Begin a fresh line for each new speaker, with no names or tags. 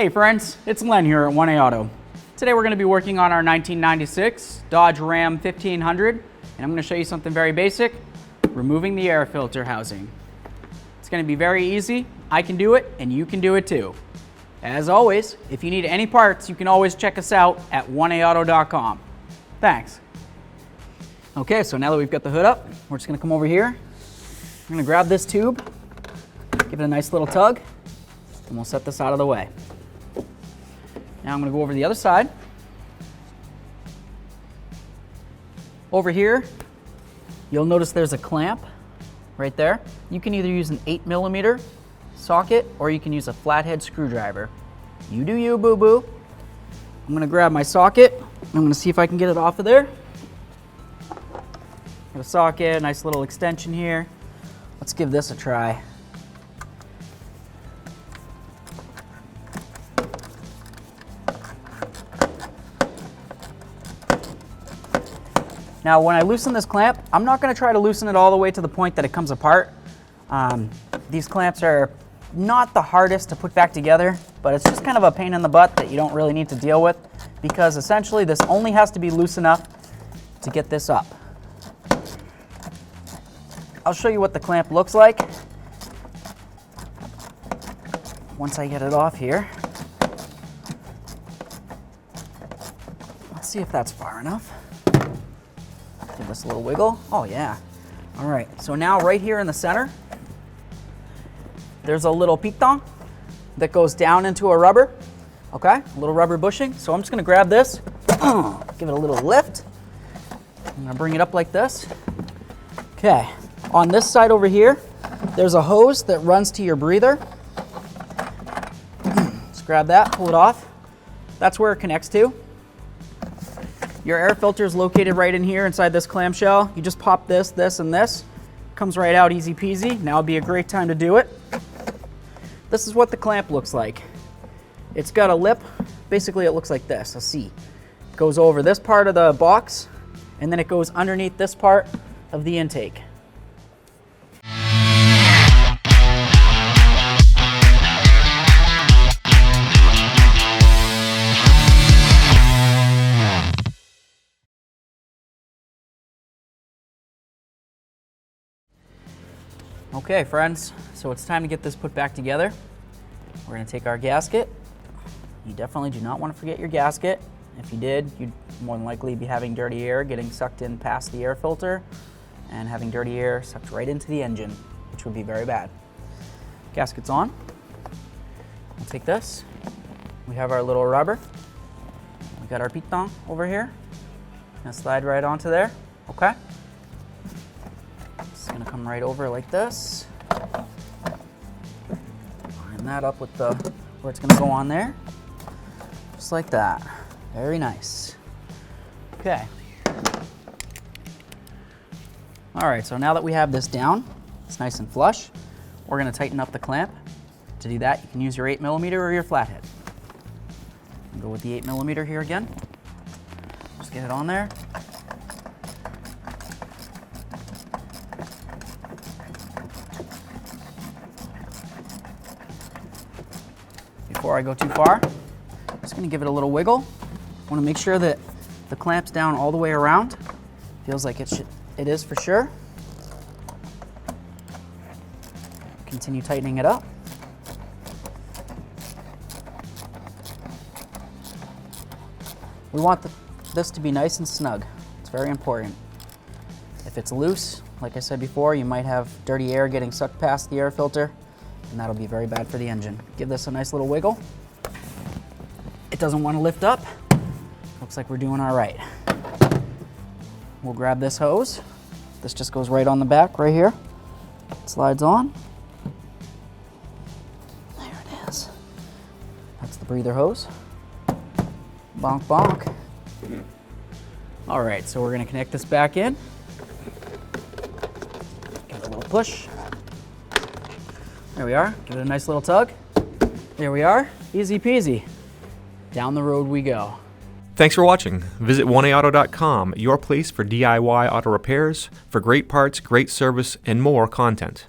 Hey friends, it's Len here at 1A Auto. Today we're going to be working on our 1996 Dodge Ram 1500, and I'm going to show you something very basic, removing the air filter housing. It's going to be very easy. I can do it, and you can do it too. As always, if you need any parts, you can always check us out at 1aauto.com. Thanks. Okay, so now that we've got the hood up, we're just going to come over here. I'm going to grab this tube, give it a nice little tug, and we'll set this out of the way. Now I'm going to go over to the other side. Over here, you'll notice there's a clamp right there. You can either use an 8mm socket or you can use a flathead screwdriver. You do you, boo-boo. I'm going to grab my socket. I'm going to see if I can get it off of there. Got a socket, nice little extension here. Let's give this a try. Now when I loosen this clamp, I'm not going to try to loosen it all the way to the point that it comes apart. These clamps are not the hardest to put back together, but it's just kind of a pain in the butt that you don't really need to deal with, because essentially this only has to be loose enough to get this up. I'll show you what the clamp looks like once I get it off here. Let's see if that's far enough. Give this a little wiggle. Oh yeah. All right, so now right here in the center, there's a little piton that goes down into a rubber, okay? A little rubber bushing. So I'm just gonna grab this, give it a little lift. I'm gonna bring it up like this. Okay, on this side over here, there's a hose that runs to your breather. Just grab that, pull it off. That's where it connects to. Your air filter is located right in here inside this clamshell. You just pop this, this, and this. Comes right out easy peasy. Now would be a great time to do it. This is what the clamp looks like. It's got a lip. Basically it looks like this, a C. It goes over this part of the box, and then it goes underneath this part of the intake. Okay friends, so it's time to get this put back together. We're going to take our gasket. You definitely do not want to forget your gasket. If you did, you'd more than likely be having dirty air getting sucked in past the air filter and having dirty air sucked right into the engine, which would be very bad. Gasket's on. We'll take this. We have our little rubber. We got our piton over here. Gonna slide right onto there, okay? It's gonna come right over like this. Line that up with the where it's gonna go on there. Just like that. Very nice. Okay. All right, so now that we have this down, it's nice and flush, we're gonna tighten up the clamp. To do that, you can use your 8mm or your flathead. I'll go with the 8mm here again. Just get it on there. Before I go too far, I'm just going to give it a little wiggle. I want to make sure that the clamp's down all the way around. Feels like it is for sure. Continue tightening it up. We want this to be nice and snug. It's very important. If it's loose, like I said before, you might have dirty air getting sucked past the air filter, and that'll be very bad for the engine. Give this a nice little wiggle. It doesn't want to lift up. Looks like we're doing all right. We'll grab this hose. This just goes right on the back right here. It slides on. There it is. That's the breather hose. Bonk, bonk. All right, so we're gonna connect this back in. Give it a little push. There we are. Give it a nice little tug. There we are. Easy peasy. Down the road we go.
Thanks for watching. Visit 1aauto.com, your place for DIY auto repairs, for great parts, great service, and more content.